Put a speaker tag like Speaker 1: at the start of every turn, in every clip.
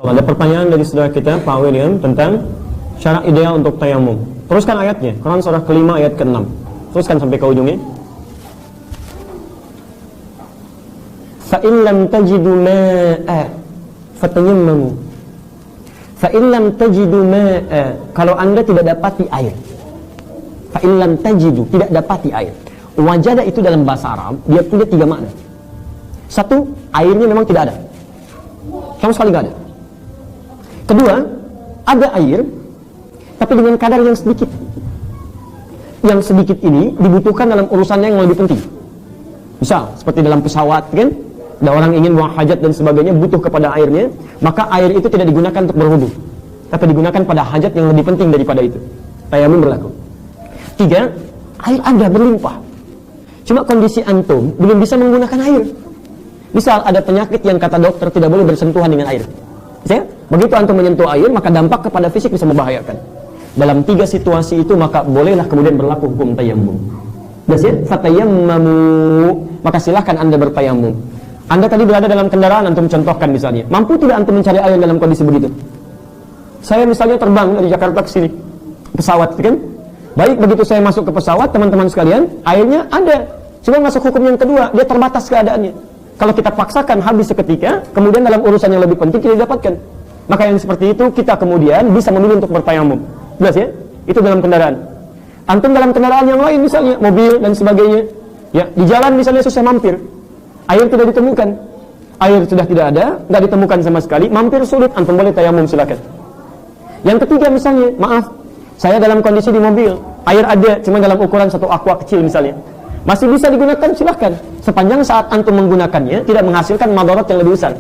Speaker 1: Ada pertanyaan dari saudara kita, Pak William, tentang syarat ideal untuk tayamum. Teruskan ayatnya, Quran surah kelima ayat ke-6. Teruskan sampai ke ujungnya. Fa in lam tajidu ma'a fatayammamu. Fa in lam tajidu ma'a, kalau Anda tidak dapati air. Fa in lam tajidu, tidak dapati air. Wajada itu dalam bahasa Arab, dia punya 3 makna. Satu, airnya memang tidak ada. Sama sekali tidak ada. Kedua, ada air, tapi dengan kadar yang sedikit. Yang sedikit ini dibutuhkan dalam urusannya yang lebih penting. Misal, seperti dalam pesawat, kan? Ada orang ingin buang hajat dan sebagainya, butuh kepada airnya, maka air itu tidak digunakan untuk berwudu, tapi digunakan pada hajat yang lebih penting daripada itu. Tayamum berlaku. 3, air ada berlimpah. Cuma kondisi antum belum bisa menggunakan air. Misal ada penyakit yang kata dokter tidak boleh bersentuhan dengan air. Ya? Begitu antum menyentuh air, maka dampak kepada fisik bisa membahayakan. Dalam 3 situasi itu, maka bolehlah kemudian berlaku hukum tayamum. Jelas ya? Fatayammamu, maka silahkan Anda bertayamum. Anda tadi berada dalam kendaraan, antum contohkan misalnya. Mampu tidak antum mencari air dalam kondisi begitu? Saya misalnya terbang dari Jakarta ke sini, pesawat, kan? Baik, begitu saya masuk ke pesawat, teman-teman sekalian, airnya ada. Cuma masuk hukum yang kedua, dia terbatas keadaannya. Kalau kita paksakan habis seketika, kemudian dalam urusan yang lebih penting kita dapatkan. Maka yang seperti itu kita kemudian bisa memilih untuk bertayamum. Jelas ya? Itu dalam kendaraan. Antum dalam kendaraan yang lain misalnya, mobil dan sebagainya. Ya, di jalan misalnya susah mampir. Air tidak ditemukan. Air sudah tidak ada, tidak ditemukan sama sekali, mampir sulit, antum boleh tayamum silakan. Yang ketiga misalnya, maaf, saya dalam kondisi di mobil, air ada, cuma dalam ukuran 1 aqua kecil misalnya. Masih bisa digunakan, silahkan. Sepanjang saat antum menggunakannya tidak menghasilkan madarat yang lebih besar.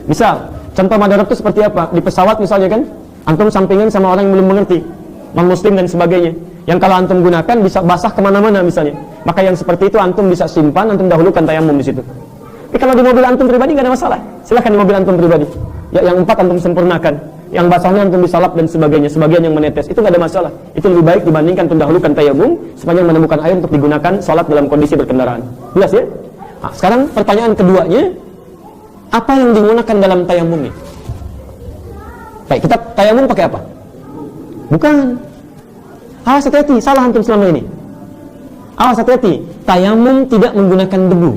Speaker 1: Misal, contoh madarat itu seperti apa? Di pesawat misalnya kan, antum sampingan sama orang yang belum mengerti, non-muslim dan sebagainya. Yang kalau antum gunakan bisa basah kemana-mana misalnya. Maka yang seperti itu antum bisa simpan, antum dahulukan tayamum di situ. Tapi kalau di mobil antum pribadi nggak ada masalah. Silahkan di mobil antum pribadi. Ya, yang 4 antum sempurnakan. Yang basahnya antum bisa lap dan sebagainya, sebagian yang menetes, itu nggak ada masalah. Itu lebih baik dibandingkan antum dahulukan tayamum sepanjang menemukan air untuk digunakan salat dalam kondisi berkendaraan. Jelas ya? Nah, sekarang pertanyaan keduanya, apa yang digunakan dalam tayamum ini? Baik, kita tayamum pakai apa? Bukan. Awas hati-hati, salah antum selama ini. Awas hati-hati, tayamum tidak menggunakan debu,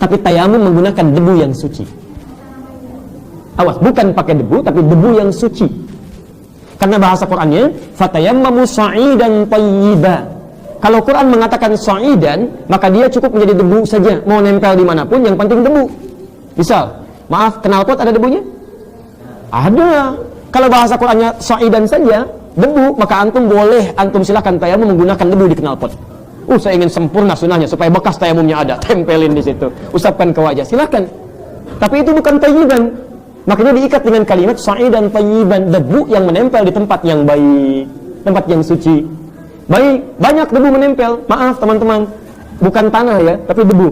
Speaker 1: tapi tayamum menggunakan debu yang suci. Awas, bukan pakai debu, tapi debu yang suci. Karena bahasa Qur'annya, fatayammamu sa'idan thayyiba. Kalau Quran mengatakan sa'idan, maka dia cukup menjadi debu saja. Mau nempel dimanapun, yang penting debu. Misal, maaf, knalpot ada debunya? Ada. Kalau bahasa Qur'annya sa'idan saja, debu, maka antum boleh, antum silahkan tayamum menggunakan debu di knalpot. Saya ingin sempurna sunahnya, supaya bekas tayamumnya ada, tempelin di situ, usapkan ke wajah, silahkan. Tapi itu bukan thayyiban. Makanya diikat dengan kalimat sa'idan thayyiban, debu yang menempel di tempat yang baik, tempat yang suci. Baik, banyak debu menempel. Maaf teman-teman, bukan tanah ya, tapi debu.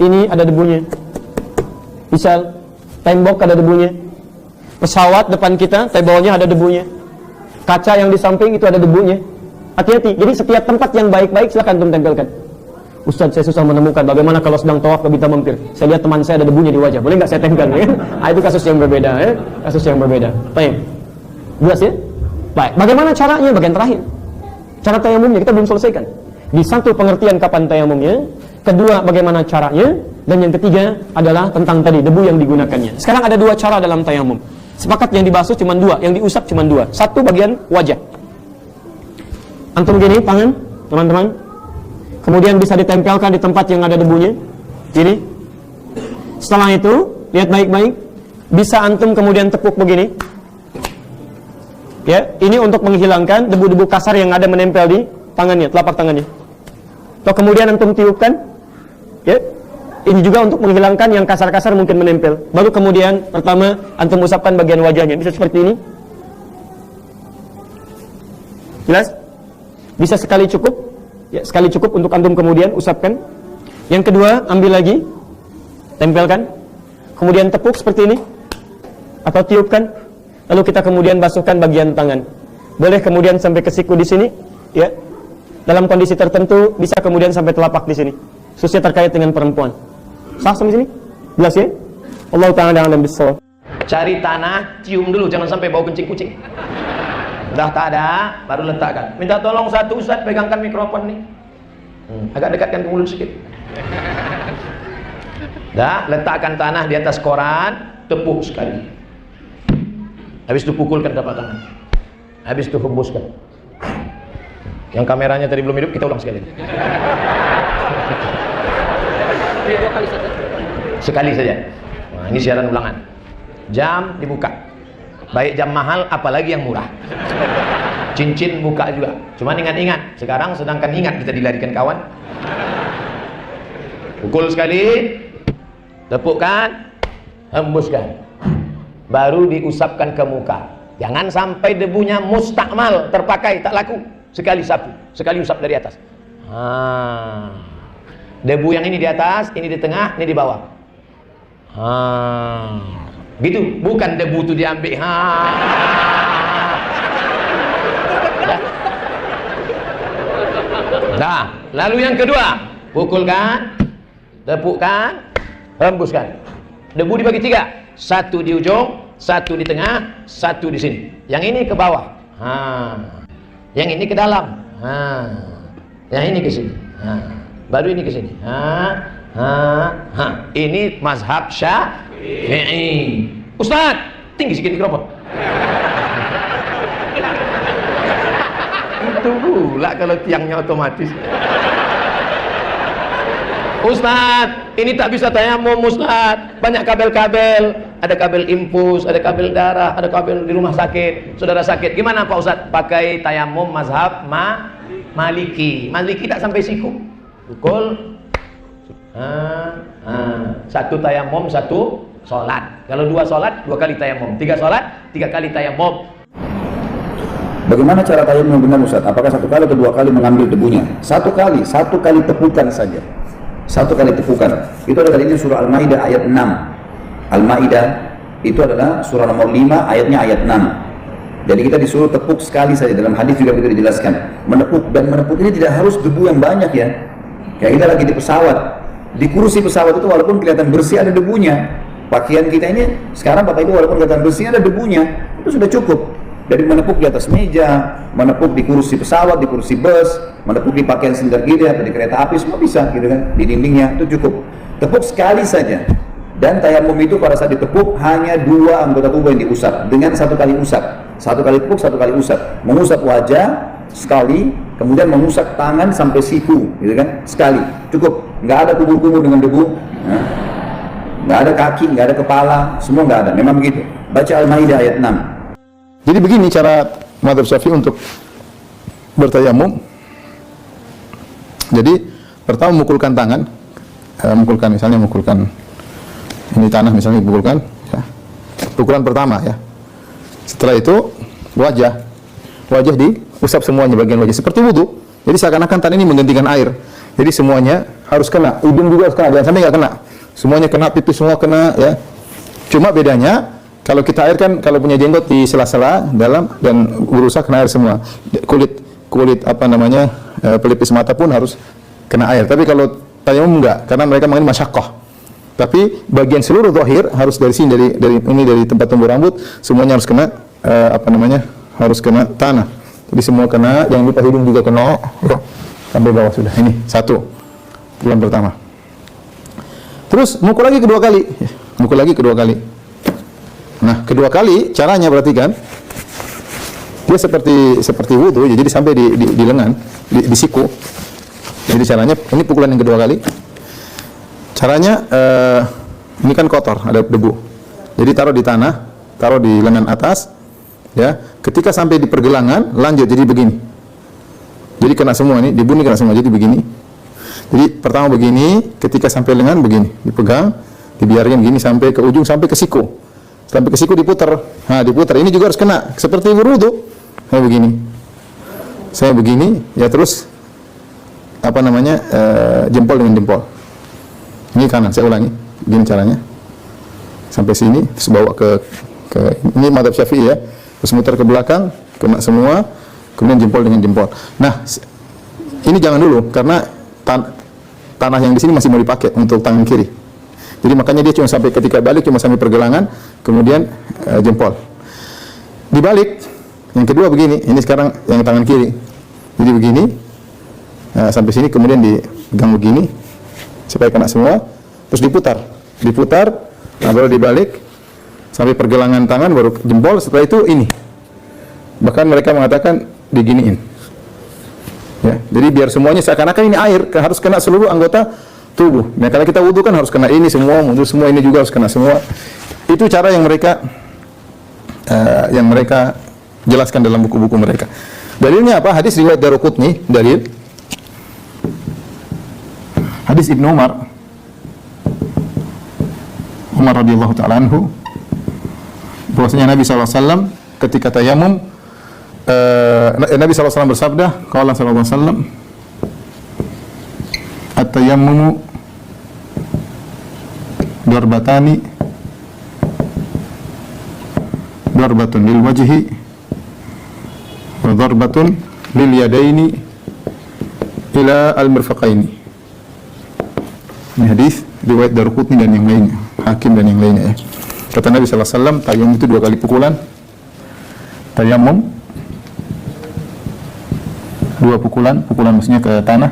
Speaker 1: Ini ada debunya. Misal, tembok ada debunya. Pesawat depan kita, tebalnya ada debunya. Kaca yang di samping itu ada debunya. Hati-hati. Jadi setiap tempat yang baik-baik silakan antum tempelkan. Ustaz, saya susah menemukan bagaimana kalau sedang tawaf kita mampir. Saya lihat teman saya ada debunya di wajah. Boleh nggak saya tempel? Ya? Itu kasus yang berbeda. Ya? Kasus yang berbeda. Baik. Jelas ya? Baik. Bagaimana caranya? Bagian terakhir. Cara tayamumnya kita belum selesaikan. Di satu pengertian kapan tayamumnya. Kedua, bagaimana caranya. Dan yang ketiga adalah tentang tadi debu yang digunakannya. Sekarang ada 2 cara dalam tayamum. Sepakat yang dibasuh cuma 2, yang diusap cuma 2. Satu bagian wajah. Antum gini tangan, teman-teman. Kemudian bisa ditempelkan di tempat yang ada debunya. Gini. Setelah itu, lihat baik-baik. Bisa antum kemudian tepuk begini. Ya, ini untuk menghilangkan debu-debu kasar yang ada menempel di tangannya, telapak tangannya. Atau kemudian antum tiupkan. Ya. Ini juga untuk menghilangkan yang kasar-kasar mungkin menempel. Baru kemudian pertama antum usapkan bagian wajahnya. Bisa seperti ini. Jelas? Bisa sekali cukup. Ya, sekali cukup untuk antum kemudian usapkan. Yang kedua, ambil lagi, tempelkan. Kemudian tepuk seperti ini. Atau tiupkan. Lalu kita kemudian basuhkan bagian tangan. Boleh kemudian sampai ke siku di sini, ya. Dalam kondisi tertentu bisa kemudian sampai telapak di sini. Khususnya terkait dengan perempuan. Sah sampai sini? Jelas ya? Allah Ta'ala a'lam bissawab.
Speaker 2: Cari tanah, cium dulu, jangan sampai bau kencing kucing. Udah tak ada, baru letakkan. Minta tolong satu Ustaz, pegangkan mikrofon nih. Agak dekatkan ke mulut sedikit. Dah, letakkan tanah di atas koran, tepuk sekali. Habis itu pukulkan telapak tangan. Habis itu hembuskan. Yang kameranya tadi belum hidup, kita ulang sekali. Sekali saja. Nah, ini siaran ulangan. Jam dibuka. Baik jam mahal, apalagi yang murah. Cincin buka juga. Cuman ingat-ingat. Sekarang sedangkan ingat kita dilarikan kawan. Pukul sekali. Tepukkan. Hembuskan. Baru diusapkan ke muka. Jangan sampai debunya mustakmal, terpakai, tak laku. Sekali sapu, sekali usap dari atas. Debu yang ini di atas, ini di tengah, ini di bawah. Gitu, bukan debu itu diambil. Dah, lalu yang kedua, pukulkan, tepukkan, hembuskan. Debu dibagi 3, 1 di ujung, 1 di tengah, 1 di sini. Yang ini ke bawah, yang ini ke dalam, yang ini ke sini, baru ini ke sini. Ini mazhab Syafi'i. Ustaz, tinggi sedikit mikrofon. Itu pula kalau tiangnya otomatis. Ustaz, ini tak bisa tayamum Ustaz. Banyak kabel-kabel, ada kabel infus, ada kabel darah, ada kabel di rumah sakit. Saudara sakit, gimana Pak Ustaz? Pakai tayamum mazhab Maliki. Maliki tak sampai siku. Pukul. Satu tayamum, satu sholat. Kalau 2 sholat, 2 kali tayamum. 3 sholat, 3 kali tayamum.
Speaker 3: Bagaimana cara tayamum yang benar Ustaz? Apakah 1 kali atau 2 kali mengambil debunya? 1 kali, 1 kali tepukan saja. 1 kali tepukan. Itu ada dalilnya surah Al-Maidah ayat 6. Al-Maidah itu adalah surah nomor 5, ayatnya ayat 6. Jadi kita disuruh tepuk sekali saja. Dalam hadis juga begitu dijelaskan. Menepuk, dan menepuk ini tidak harus debu yang banyak ya. Kayak kita lagi di pesawat. Di kursi pesawat itu walaupun kelihatan bersih ada debunya. Pakaian kita ini sekarang Bapak Ibu walaupun kelihatan bersih ada debunya, itu sudah cukup. Dari menepuk di atas meja, menepuk di kursi pesawat, di kursi bus, menepuk di pakaian sendal kita atau di kereta api, semua bisa gitu kan. Di dindingnya itu cukup. Tepuk sekali saja. Dan tayamum itu pada saat ditepuk hanya 2 anggota tubuh yang diusap dengan 1 kali usap. 1 kali tepuk, 1 kali usap. Mengusap wajah sekali, kemudian mengusap tangan sampai siku, gitu kan? Sekali, cukup. Nggak ada kubur-kubur dengan debu, nggak ada kaki, nggak ada kepala, semua nggak ada. Memang begitu. Baca Al-Maidah ayat 6.
Speaker 4: Jadi begini cara mazhab Syafi'i untuk bertayamum. Jadi pertama memukulkan tangan, misalnya memukulkan ini tanah misalnya dipukulkan, ya. Pukulan pertama ya. Setelah itu wajah diusap semuanya bagian wajah seperti wudu. Jadi seakan-akan tanah ini menggantikan air. Jadi semuanya harus kena, hidung juga harus kena, jangan sampai nggak kena. Semuanya kena, pipis semua kena ya. Cuma bedanya kalau kita air kan kalau punya jenggot di sela-sela dalam dan berusaha kena air semua. Kulit apa namanya pelipis mata pun harus kena air. Tapi kalau tayamum enggak, karena mereka mengenai masyaqqah. Tapi bagian seluruh zahir harus dari sini dari tempat tumbuh rambut semuanya harus kena harus kena tanah. Jadi semua kena, jangan lupa hidung juga kena sampai bawah sudah. Ini 1 bulan pertama. Terus mukul lagi kedua kali. Nah, kedua kali caranya perhatikan. Dia seperti wudu, jadi sampai di lengan, di siku. Jadi caranya ini pukulan yang kedua kali. Caranya ini kan kotor, ada debu. Jadi taruh di tanah, taruh di lengan atas, ya. Ketika sampai di pergelangan, lanjut jadi begini. Jadi kena semua ini, debu ini kena semua, jadi begini. Jadi pertama begini, ketika sampai lengan begini, dipegang, dibiarkan begini sampai ke ujung, sampai ke siku. Sampai ke siku diputar. Nah, diputar. Ini juga harus kena, seperti wudu. Saya begini, ya terus jempol dengan jempol. Ini kanan, saya ulangi. Begini caranya. Sampai sini, terus bawa ke ini mazhab Syafi'i ya. Terus muter ke belakang, kena semua, kemudian jempol dengan jempol. Nah, ini jangan dulu karena tanah yang di sini masih mau dipakai untuk tangan kiri. Jadi makanya dia cuma sampai ketika balik cuma sampai pergelangan, kemudian jempol. Dibalik, yang kedua begini, ini sekarang yang tangan kiri. Jadi begini, sampai sini kemudian dipegang begini supaya kena semua, terus diputar, nah baru dibalik sampai pergelangan tangan baru jempol. Setelah itu ini. Bahkan mereka mengatakan diginiin. Ya, jadi biar semuanya seakan-akan ini air harus kena seluruh anggota tubuh. Nah, kalau kita wudu kan harus kena ini semua, wudu semua ini juga harus kena semua. Itu cara yang mereka jelaskan dalam buku-buku mereka. Dalilnya apa? Hadis riwayat Daruqutni, dalil hadis Ibnu Umar radhiyallahu ta'ala anhu, bahwasanya Nabi SAW ketika tayamum, Nabi SAW bersabda, qala sallallahu alaihi wasallam, at-tayammumu darbatun lil wajhi wa darbatun lil yadaini ila al-mirfaqaini. Ini hadis riwayat Daruqutni dan yang lainnya, Hakim dan yang lainnya ya. Kata Nabi SAW, tayamum itu 2 kali pukulan. Tayamum 2 pukulan maksudnya ke tanah.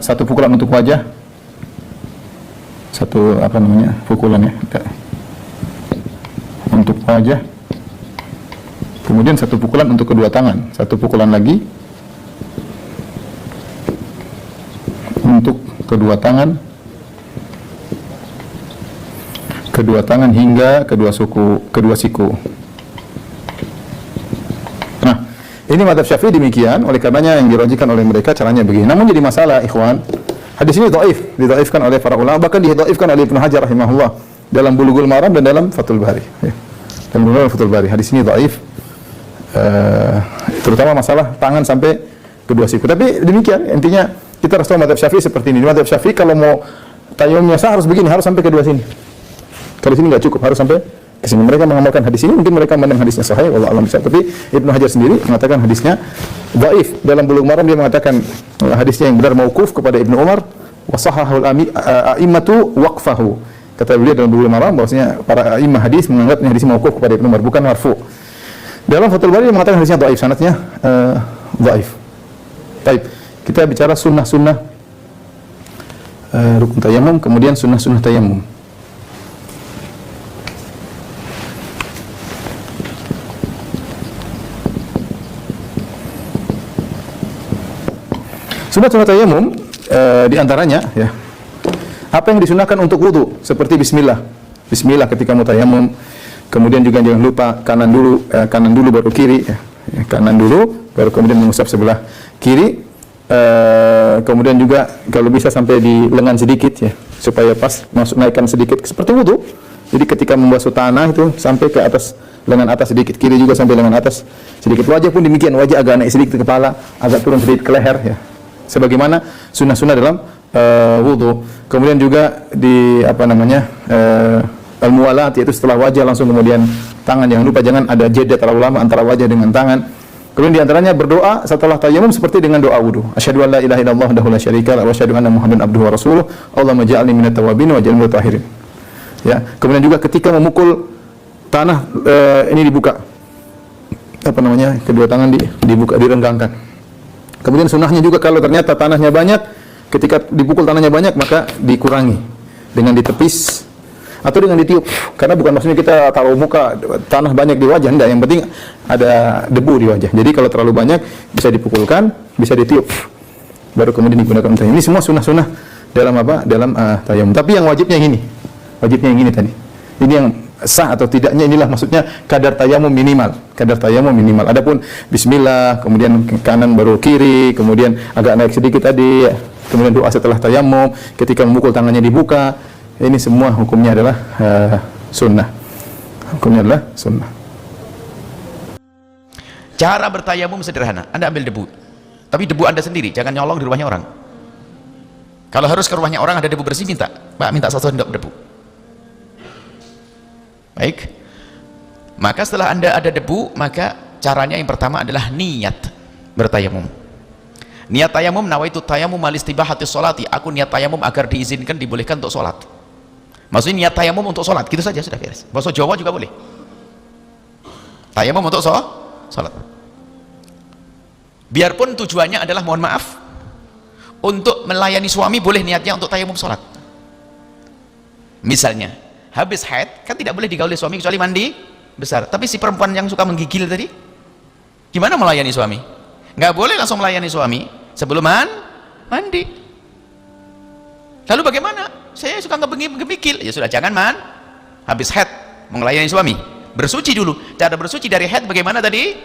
Speaker 4: Satu pukulan untuk wajah, satu pukulan ya untuk wajah, kemudian satu pukulan untuk kedua tangan, satu pukulan lagi untuk kedua tangan hingga kedua siku. Nah, ini mazhab Syafi'i demikian, oleh karenanya yang dirajihkan oleh mereka caranya begini. Namun jadi masalah, ikhwan, hadis ini didhaifkan oleh para ulama, bahkan didhaifkan oleh Ibnu Hajar rahimahullah dalam Bulughul Maram dan dalam Fathul Bari. Ya. Dalam Fathul Bari, hadis ini dhaif, terutama masalah tangan sampai kedua siku. Tapi demikian, intinya kita harus tahu mazhab Syafi'i seperti ini. Di mazhab Syafi'i kalau mau tayamumnya sah harus begini, harus sampai kedua sini. Kalau sini nggak cukup, harus sampai ke sini. Mereka mengamalkan hadis ini, mungkin mereka memandang hadisnya sahih, wallahu a'lam bishawab. Tapi Ibnu Hajar sendiri mengatakan hadisnya dhaif. Dalam Bulughul Maram dia mengatakan hadisnya yang benar mauquf kepada Ibnu Umar, wa sahahul a'immatu waqfahu. Kata beliau dalam Bulughul Maram bahwasanya para a'immah hadis menganggap hadis mauquf kepada Ibnu Umar, bukan marfu. Dalam Fathul Bari dia mengatakan hadisnya dhaif, sanadnya dhaif. Baik, kita bicara sunnah-sunnah rukun tayamum, kemudian sunnah-sunnah tayamum. Sunnah-sunnah tayamum di antaranya ya, apa yang disunahkan untuk wudu, seperti bismillah ketika mau tayamum. Kemudian juga jangan lupa kanan dulu baru kiri ya. Kanan dulu baru kemudian mengusap sebelah kiri. Kemudian juga kalau bisa sampai di lengan sedikit ya, supaya pas naikkan sedikit seperti wudu. Jadi ketika membasuh tanah itu sampai ke atas lengan atas sedikit, kiri juga sampai lengan atas sedikit. Wajah pun demikian, wajah agak naik sedikit ke kepala, agak turun sedikit ke leher ya. Sebagaimana sunnah-sunnah dalam wudu. Kemudian juga di al-muwalat, yaitu setelah wajah langsung kemudian tangan. Jangan lupa jangan ada jeda terlalu lama antara wajah dengan tangan. Kemudian di antaranya berdoa setelah tayamum seperti dengan doa wudu. Asyhadu an la ilaha illallah wahdahu la syarika lahu wa asyhadu anna Muhammadan abduhu wa rasuluh. Allahumma ja'alni minat tawwabin wa ja'alni minal mutahhirin. Ya, kemudian juga ketika memukul tanah ini dibuka. Kedua tangan dibuka, direnggangkan. Kemudian sunnahnya juga kalau ternyata tanahnya banyak, ketika dipukul tanahnya banyak maka dikurangi dengan ditepis atau dengan ditiup. Karena bukan maksudnya kita taruh muka tanah banyak di wajah, enggak, yang penting ada debu di wajah. Jadi kalau terlalu banyak bisa dipukulkan, bisa ditiup. Baru kemudian digunakan untuk ini semua sunnah-sunnah dalam tayamum. Tapi yang wajibnya yang ini. Wajibnya yang ini tadi. Ini yang sah atau tidaknya, inilah maksudnya kadar tayamum minimal. Adapun bismillah, kemudian kanan baru kiri, kemudian agak naik sedikit tadi, kemudian doa setelah tayamum, ketika memukul tangannya dibuka, ini semua hukumnya adalah sunnah.
Speaker 2: Cara bertayamum sederhana. Anda ambil debu, tapi debu Anda sendiri, jangan nyolong di rumahnya orang. Kalau harus ke rumahnya orang ada debu bersih, minta satu sendok debu. Baik, maka setelah Anda ada debu, maka caranya yang pertama adalah niat bertayamum.
Speaker 5: Niat tayamum, nawaitu tayamum alistibahati sholati, aku niat tayamum agar diizinkan, dibolehkan untuk sholat. Maksudnya niat tayamum untuk sholat, gitu saja sudah beres. Bahasa Jawa juga boleh. Tayamum untuk sholat. Biarpun tujuannya adalah, mohon maaf, untuk melayani suami, boleh niatnya untuk tayamum sholat. Misalnya habis haid, kan tidak boleh digauli suami kecuali mandi besar. Tapi si perempuan yang suka menggigil tadi, gimana melayani suami? Nggak boleh langsung melayani suami sebelum mandi. Lalu bagaimana? Saya suka ngebengil, ya sudah, jangan habis haid mau melayani suami, bersuci dulu. Cara bersuci dari haid bagaimana tadi?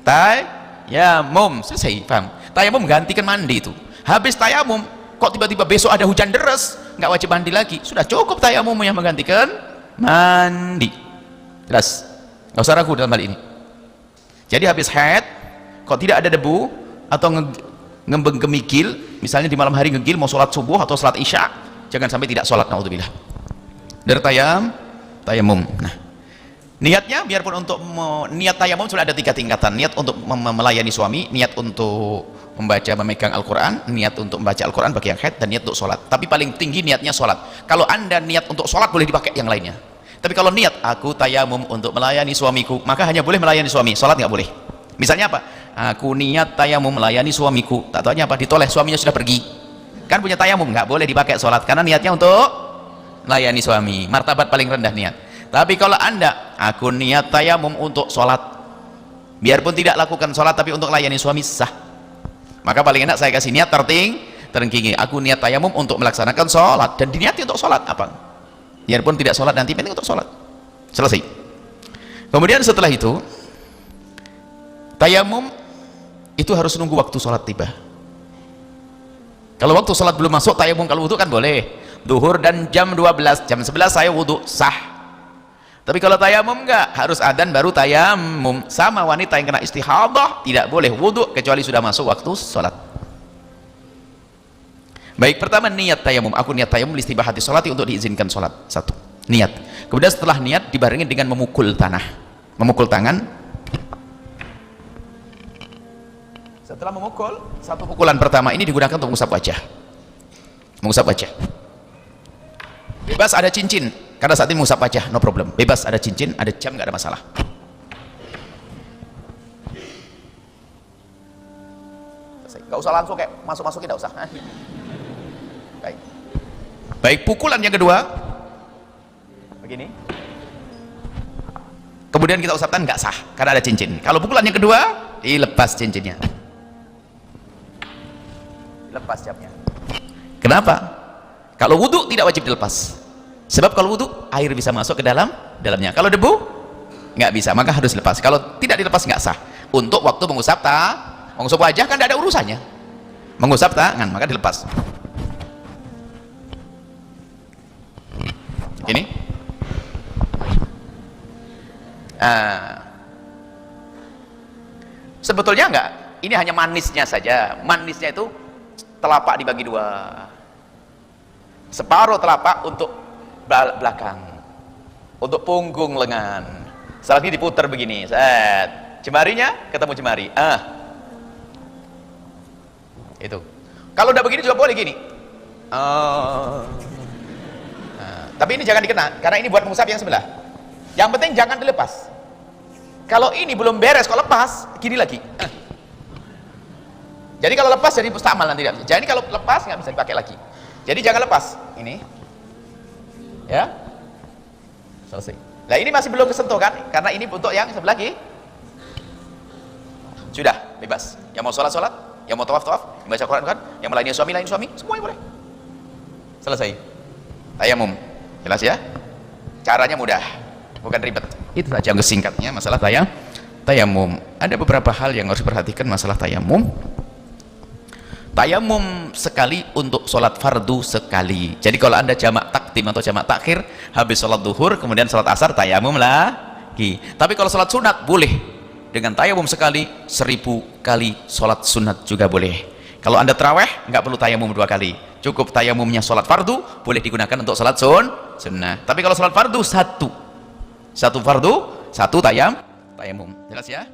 Speaker 5: Tayamum, selesai, paham? Tayamum menggantikan mandi itu. Habis tayamum, kok tiba-tiba besok ada hujan deras, nggak wajib mandi lagi, sudah cukup tayamum yang menggantikan mandi. Jelas? Nggak usah ragu dalam hal ini. Jadi habis haid, kok tidak ada debu atau ngemikil, misalnya di malam hari ngegil mau sholat subuh atau sholat isya, jangan sampai tidak sholat, naudzubillah. Dari tayamum. Nah, niatnya biarpun untuk niat tayamum sudah ada 3 tingkatan. Niat untuk melayani suami, niat untuk memegang Al-Quran, niat untuk membaca Al-Quran bagi yang haid, dan niat untuk sholat. Tapi paling tinggi niatnya sholat. Kalau anda niat untuk sholat, boleh dipakai yang lainnya. Tapi kalau niat aku tayamum untuk melayani suamiku, maka hanya boleh melayani suami, sholat nggak boleh. Misalnya apa? Aku niat tayamum melayani suamiku, tak tahunya apa, ditoleh suaminya sudah pergi, kan punya tayamum, nggak boleh dipakai sholat karena niatnya untuk melayani suami, martabat paling rendah niat. Tapi kalau anda, aku niat tayamum untuk sholat, biarpun tidak lakukan sholat tapi untuk melayani suami, sah. Maka paling enak saya kasih niat tertinggi, aku niat tayamum untuk melaksanakan sholat, dan diniati untuk sholat apa? Biarpun tidak sholat nanti, penting untuk sholat, selesai. Kemudian setelah itu tayamum itu harus nunggu waktu sholat tiba. Kalau waktu sholat belum masuk, tayamum kalau wudhu kan boleh. Duhur dan jam 12, jam 11 saya wudhu, sah. Tapi kalau tayamum enggak, harus adzan baru tayamum. Sama wanita yang kena istihadah, tidak boleh wudhu kecuali sudah masuk waktu sholat. Baik, pertama niat tayamum, aku niat tayamum listibahati sholati, untuk diizinkan sholat. 1, niat. Kemudian setelah niat dibarengi dengan memukul tanah, memukul tangan. Setelah memukul, 1 pukulan pertama ini digunakan untuk mengusap wajah. Mengusap wajah. Bebas ada cincin, karena saat ini mengusap wajah, no problem. Bebas ada cincin, ada jam, nggak ada masalah. Nggak usah langsung kayak masuk-masukin, nggak usah. Baik. Baik, pukulan yang kedua, begini. Kemudian kita usapkan, nggak sah, karena ada cincin. Kalau pukulan yang kedua, dilepas cincinnya. Lepas jamnya. Kenapa? Kalau wudhu tidak wajib dilepas, sebab kalau wudhu air bisa masuk ke dalamnya. Kalau debu nggak bisa, maka harus dilepas. Kalau tidak dilepas nggak sah. Untuk waktu mengusap wajah kan tidak ada urusannya. Mengusap tangan maka dilepas. Ini. Sebetulnya enggak. Ini hanya manisnya saja. Manisnya itu telapak dibagi 2, separuh telapak untuk belakang, untuk punggung lengan. Setelah ini diputar begini, set, jemarinya ketemu jemari, itu. Kalau udah begini juga boleh gini, tapi ini jangan dikena, karena ini buat mengusap yang sebelah. Yang penting jangan dilepas. Kalau ini belum beres, kalau lepas gini lagi. Jadi kalau lepas jadi mustamal nanti tidak bisa. Jadi kalau lepas nggak bisa dipakai lagi. Jadi jangan lepas. Ini, ya, selesai. Nah ini masih belum kesentuh kan? Karena ini untuk yang sebelah kiri. Sudah bebas. Yang mau sholat, yang mau tawaf, yang baca Quran kan, yang melayani suami, semuanya boleh. Selesai. Tayamum. Jelas ya? Caranya mudah, bukan ribet. Itu saja yang singkatnya masalah tayamum. Ada beberapa hal yang harus diperhatikan masalah tayamum. Tayamum sekali untuk sholat fardu sekali. Jadi kalau anda jamak takdim atau jamak takhir, habis sholat duhur kemudian sholat asar, tayamum lagi. Tapi kalau sholat sunat boleh dengan tayamum sekali, 1000 kali sholat sunat juga boleh. Kalau anda terawih nggak perlu tayamum 2 kali, cukup tayamumnya sholat fardu boleh digunakan untuk sholat sunnah. Tapi kalau sholat fardu satu fardu, 1 tayamum. Jelas ya?